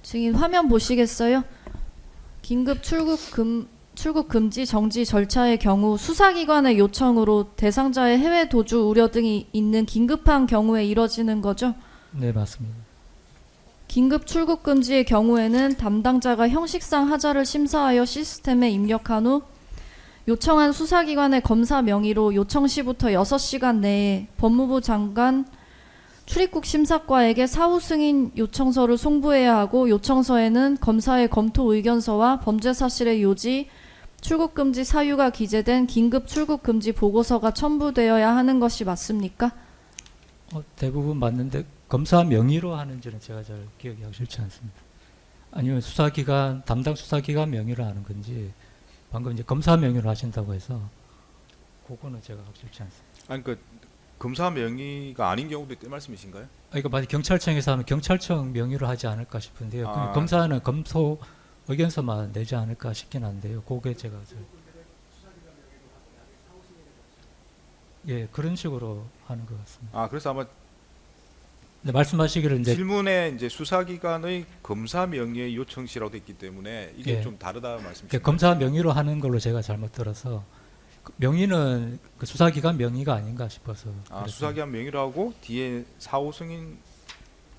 증인 화면 보시겠어요? 긴급 출국 금지 정지 절차의 경우 수사기관의 요청으로 대상자의 해외 도주 우려 등이 있는 긴급한 경우에 이뤄지는 거죠? 네, 맞습니다. 긴급 출국 금지의 경우에는 담당자가 형식상 하자를 심사하여 시스템에 입력한 후 요청한 수사기관의 검사 명의로 요청 시부터 6시간 내에 법무부 장관 출입국 심사과에게 사후 승인 요청서를 송부해야 하고, 요청서에는 검사의 검토 의견서와 범죄 사실의 요지, 출국 금지 사유가 기재된 긴급 출국 금지 보고서가 첨부되어야 하는 것이 맞습니까? 대부분 맞는데 검사 명의로 하는지는 제가 잘 기억이 확실치 않습니다. 아니면 수사기관 담당 수사기관 명의로 하는 건지, 방금 이제 검사 명의로 하신다고 해서 그거는 제가 확실치 않습니다. 아니 그 검사 명의가 아닌 경우도 있다 말씀이신가요? 이거 만약 경찰청에서 하면 경찰청 명의로 하지 않을까 싶은데요. 아. 검사는 검토 의견서만 내지 않을까 싶긴 한데요. 그게 제가 예, 그런 식으로 하는 것 같습니다. 아 그래서 아마 네, 말씀하시기를 이제 질문에 이제 수사기관의 검사 명의의 요청시라고 돼 있기 때문에 이게 예. 좀 다르다 말씀이시죠? 그 검사 명의로 하는 걸로 제가 잘못 들어서 그 명의는 그 수사기관 명의가 아닌가 싶어서. 아 그래서 수사기관 명의로 하고 뒤에 사후 승인.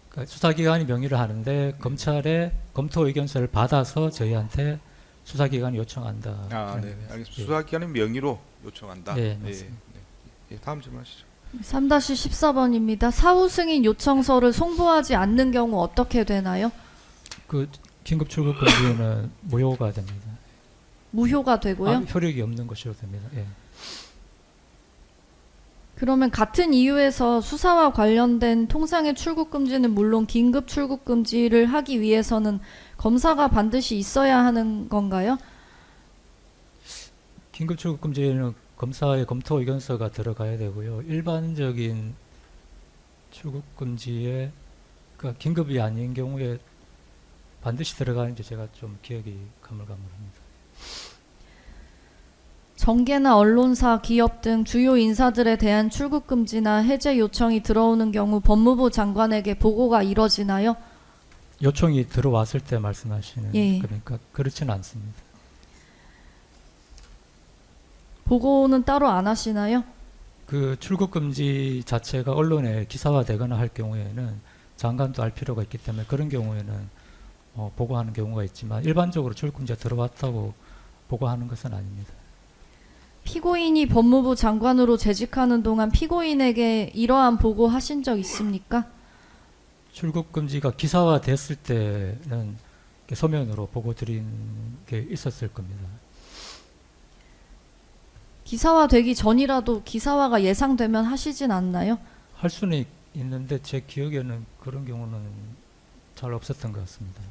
그러니까 수사기관이 명의를 하는데 검찰의 검토 의견서를 받아서 저희한테 수사기관이 요청한다. 아 그런 네, 거예요. 알겠습니다. 예. 수사기관의 명의로 요청한다. 네, 예, 맞습니다. 예, 다음 질문하시죠. 3-14번입니다. 사후 승인 요청서를 송부하지 않는 경우 어떻게 되나요? 그 긴급 출국 금지는 무효가 됩니다. 무효가 되고요. 효력이 없는 것으로 됩니다. 예. 그러면 같은 이유에서 수사와 관련된 통상의 출국 금지는 물론 긴급 출국 금지를 하기 위해서는 검사가 반드시 있어야 하는 건가요? 긴급 출국 금지는 검사의 검토 의견서가 들어가야 되고요. 일반적인 출국 금지에 그러니까 긴급이 아닌 경우에 반드시 들어가는지 제가 좀 기억이 가물가물합니다. 정계나 언론사, 기업 등 주요 인사들에 대한 출국 금지나 해제 요청이 들어오는 경우 법무부 장관에게 보고가 이뤄지나요? 요청이 들어왔을 때 말씀하시는 예. 그러니까 그렇지는 않습니다. 보고는 따로 안 하시나요? 그 출국 금지 자체가 언론에 기사화되거나 할 경우에는 장관도 알 필요가 있기 때문에 그런 경우에는 보고하는 경우가 있지만 일반적으로 출국 금지가 들어왔다고 보고하는 것은 아닙니다. 피고인이 법무부 장관으로 재직하는 동안 피고인에게 이러한 보고 하신 적 있습니까? 출국 금지가 기사화됐을 때는 이렇게 서면으로 보고 드린 게 있었을 겁니다. 기사화되기 전이라도 기사화가 예상되면 하시진 않나요? 할 수는 있는데 제 기억에는 그런 경우는 잘 없었던 것 같습니다.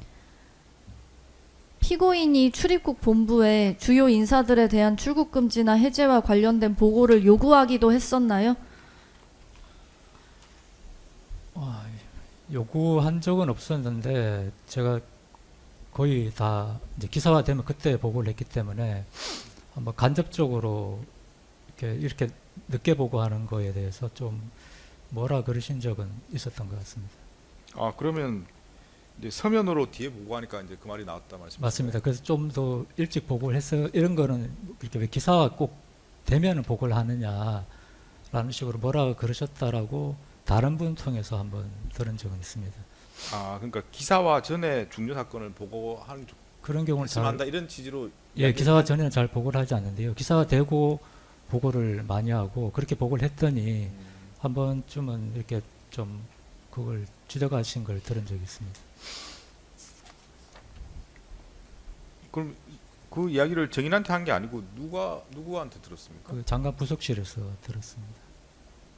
피고인이 출입국 본부에 주요 인사들에 대한 출국 금지나 해제와 관련된 보고를 요구하기도 했었나요? 요구한 적은 없었는데 제가 거의 다 이제 기사화되면 그때 보고를 했기 때문에 한번 간접적으로 이렇게 늦게 보고하는 거에 대해서 좀 뭐라 그러신 적은 있었던 것 같습니다. 아 그러면 이제 서면으로 뒤에 보고하니까 이제 그 말이 나왔다 말씀이시죠? 맞습니다. 그래서 좀 더 일찍 보고를 해서 이런 거는 이렇게 왜 기사가 꼭 되면은 보고를 하느냐라는 식으로 뭐라 그러셨다라고 다른 분 통해서 한번 들은 적은 있습니다. 아 그러니까 기사화 전에 중요 사건을 보고하는 좀 그런 경우는 했으면 한다 이런 취지로. 예, 기사화 전에는 잘 보고를 하지 않는데요. 기사화 되고 보고를 많이 하고 그렇게 보고를 했더니 한 번쯤은 이렇게 좀 그걸 지적하신 걸 들은 적이 있습니다. 그럼 그 이야기를 정인한테 한 게 아니고 누구한테 들었습니까? 그 장관 부속실에서 들었습니다.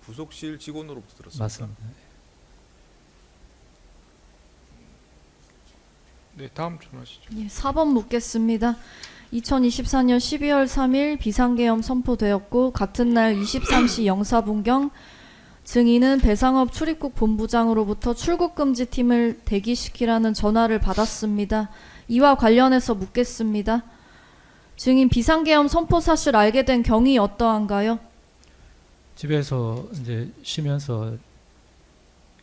부속실 직원으로부터 들었습니까? 맞습니다. 네, 다음 질문하시죠. 예, 4번 묻겠습니다. 2024년 12월 3일 비상계엄 선포되었고 같은 날 23시 04분경 증인은 배상업 출입국 본부장으로부터 출국금지팀을 대기시키라는 전화를 받았습니다. 이와 관련해서 묻겠습니다. 증인 비상계엄 선포 사실 알게 된 경위 어떠한가요? 집에서 이제 쉬면서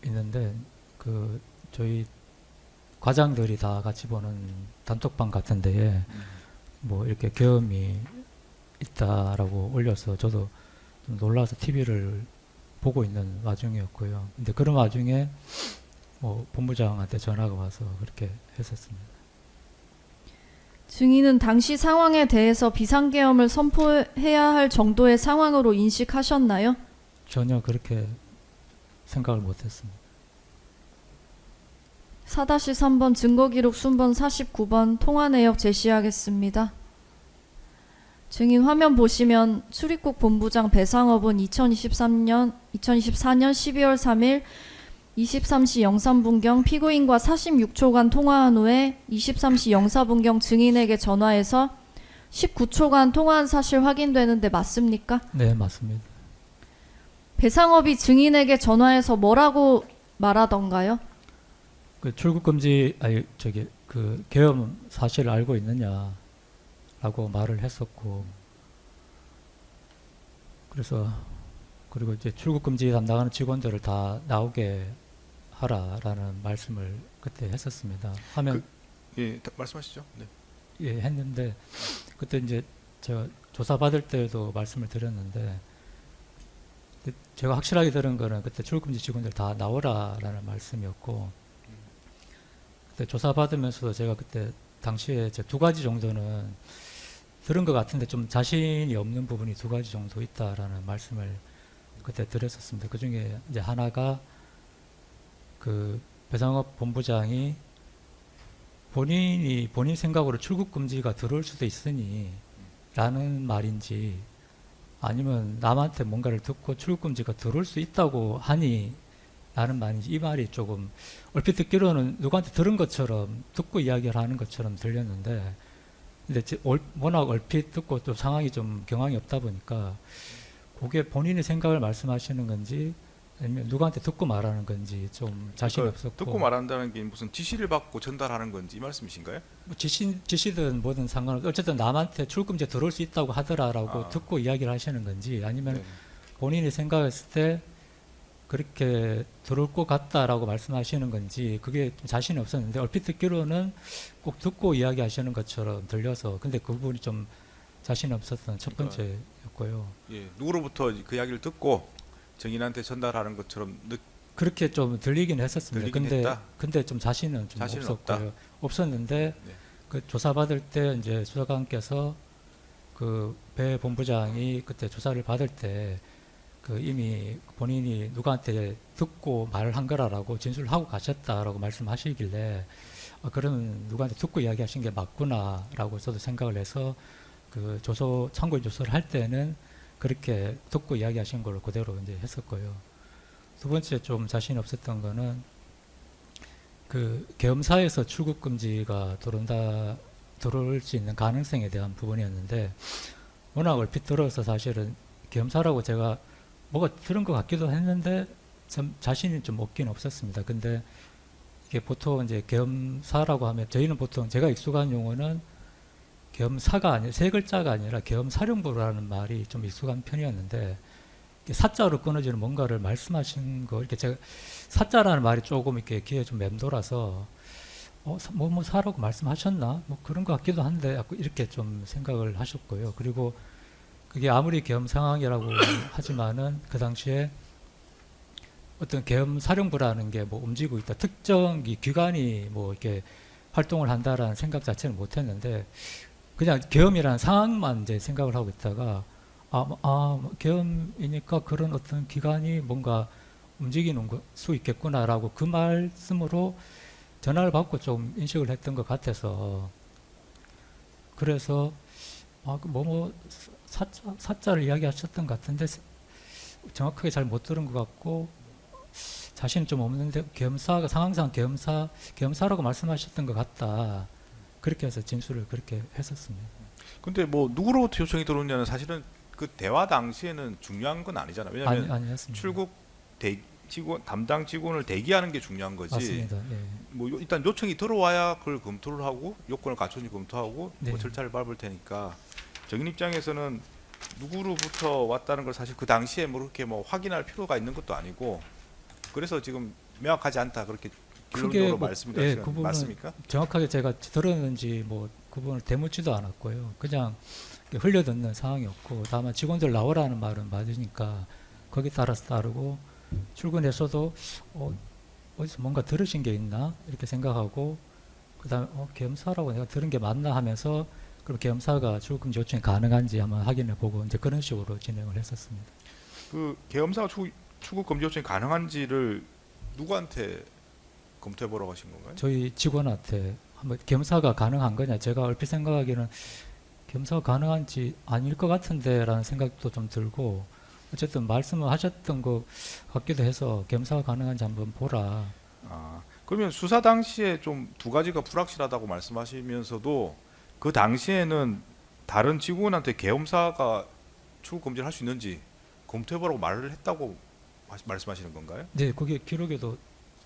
있는데 그 저희 과장들이 다 같이 보는 단톡방 같은 데에 뭐 이렇게 계엄이 있다라고 올려서 저도 좀 놀라서 TV를 보고 있는 와중이었고요. 근데 그런 와중에 뭐 본부장한테 전화가 와서 그렇게 했었습니다. 증인은 당시 상황에 대해서 비상계엄을 선포해야 할 정도의 상황으로 인식하셨나요? 전혀 그렇게 생각을 못했습니다. 4-3번 증거기록 순번 49번 통화 내역 제시하겠습니다. 증인 화면 보시면 출입국 본부장 배상업은 2024년 12월 3일 23시 03분경 피고인과 46초간 통화한 후에 23시 04분경 증인에게 전화해서 19초간 통화한 사실 확인되는데 맞습니까? 네, 맞습니다. 배상업이 증인에게 전화해서 뭐라고 말하던가요? 그 출국 금지 그 계엄 사실을 알고 있느냐라고 말을 했었고, 그래서 그리고 이제 출국 금지 담당하는 직원들을 다 나오게 하라라는 말씀을 그때 했었습니다. 하면 예, 말씀하시죠. 네. 예, 했는데 그때 이제 제가 조사받을 때도 말씀을 드렸는데, 제가 확실하게 들은 거는 그때 출국금지 직원들 다 나오라라는 말씀이었고, 그때 조사받으면서도 제가 그때 당시에 제 2가지 정도는 들은 것 같은데 좀 자신이 없는 부분이 2가지 정도 있다라는 말씀을 그때 드렸었습니다. 그 중에 이제 하나가 그 배상업 본부장이 본인 생각으로 출국 금지가 들어올 수도 있으니 라는 말인지, 아니면 남한테 뭔가를 듣고 출국 금지가 들어올 수 있다고 하니 라는 말인지, 이 말이 조금 얼핏 듣기로는 누구한테 들은 것처럼 듣고 이야기를 하는 것처럼 들렸는데, 근데 워낙 얼핏 듣고 또 상황이 좀 경황이 없다 보니까 그게 본인의 생각을 말씀하시는 건지 아니면 누구한테 듣고 말하는 건지 좀 자신이 없었고. 듣고 말한다는 게 무슨 지시를 받고 전달하는 건지 이 말씀이신가요? 뭐 지시든 뭐든 상관없어. 어쨌든 남한테 출금제 들어올 수 있다고 하더라라고 듣고 이야기를 하시는 건지, 아니면 네. 본인이 생각했을 때 그렇게 들어올 것 같다라고 말씀하시는 건지 그게 좀 자신이 없었는데, 얼핏 듣기로는 꼭 듣고 이야기하시는 것처럼 들려서, 근데 그 부분이 좀 자신이 없었던 첫 번째였고요. 예, 누구로부터 그 이야기를 듣고 정인한테 전달하는 것처럼 그렇게 좀 들리긴 했었습니다. 들리긴 했다? 근데 좀 자신은 없었고요. 없었는데 네. 그 조사받을 때 이제 수사관께서 그 배 본부장이 그때 조사를 받을 때 그 이미 본인이 누구한테 듣고 말을 한 거라고 진술을 하고 가셨다라고 말씀하시길래, 그러면 누구한테 듣고 이야기하신 게 맞구나라고 저도 생각을 해서 그 참고인 조사를 할 때는 그렇게 듣고 이야기하신 걸로 그대로 이제 했었고요. 두 번째 좀 자신이 없었던 거는 그 계엄사에서 출국 금지가 들어올 수 있는 가능성에 대한 부분이었는데, 워낙 얼핏 들어서 사실은 계엄사라고 제가 뭐가 들은 것 같기도 했는데 참 자신이 좀 없긴 없었습니다. 근데 이게 보통 이제 계엄사라고 하면 저희는 보통 제가 익숙한 용어는 계엄사가 아니라, 세 글자가 아니라 계엄사령부라는 말이 좀 익숙한 편이었는데, 사자로 끊어지는 뭔가를 말씀하신 거, 이렇게 제가 사자라는 말이 조금 이렇게 귀에 좀 맴돌아서 뭐 사라고 말씀하셨나? 뭐 그런 것 같기도 한데 이렇게 좀 생각을 하셨고요. 그리고 그게 아무리 계엄 상황이라고 하지만은 그 당시에 어떤 계엄 사령부라는 게 뭐 움직이고 있다, 특정 기관이 뭐 이렇게 활동을 한다라는 생각 자체는 못했는데, 그냥 계엄이라는 상황만 이제 생각을 하고 있다가 계엄이니까 그런 어떤 기관이 뭔가 움직이는 수 있겠구나라고 그 말씀으로 전화를 받고 좀 인식을 했던 것 같아서, 그래서 사자를 이야기하셨던 것 같은데 정확하게 잘 못 들은 것 같고 자신은 좀 없는데 계엄사가 상황상 계엄사라고 말씀하셨던 것 같다, 그렇게 해서 진술을 그렇게 했었습니다. 근데 뭐 누구로부터 요청이 들어오냐는 사실은 그 대화 당시에는 중요한 건 아니잖아요. 왜냐하면 아니었습니다. 직원 담당 직원을 대기하는 게 중요한 거지. 맞습니다. 예. 뭐 일단 요청이 들어와야 그걸 검토를 하고 요건을 갖춰서 검토하고 네. 뭐 절차를 밟을 테니까, 정인 입장에서는 누구로부터 왔다는 걸 사실 그 당시에 뭐 그렇게 뭐 확인할 필요가 있는 것도 아니고, 그래서 지금 명확하지 않다 그렇게 결론적으로 뭐, 말씀이 그 부분은 맞습니까? 정확하게 제가 들었는지 뭐 그 부분을 되묻지도 않았고요. 그냥 이렇게 흘려듣는 상황이었고, 다만 직원들 나오라는 말은 맞으니까 거기 따라서 따르고, 출근해서도 어디서 뭔가 들으신 게 있나 이렇게 생각하고, 그다음에 계엄사라고 내가 들은 게 맞나 하면서, 그럼 계엄사가 출국금지 요청이 가능한지 한번 확인해 보고 이제 그런 식으로 진행을 했었습니다. 그 계엄사가 출국 금지 요청이 가능한지를 누구한테 검토해 보라고 하신 건가요? 저희 직원한테 한번 계엄사가 가능한 거냐, 제가 얼핏 생각하기에는 계엄사가 가능한지 아닐 것 같은데라는 생각도 좀 들고, 어쨌든 말씀을 하셨던 것 같기도 해서 계엄사가 가능한지 한번 보라. 아, 그러면 수사 당시에 좀 두 가지가 불확실하다고 말씀하시면서도 그 당시에는 다른 직원한테 계엄사가 출국 금지를 할 수 있는지 검토해 보라고 말을 했다고 말씀하시는 건가요? 네, 그게 기록에도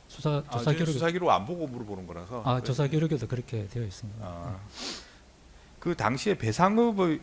조사 저희 기록에 수사 기록 안 보고 물어보는 거라서. 조사 기록에도 그렇게 되어 있습니다. 그 당시에 배상업의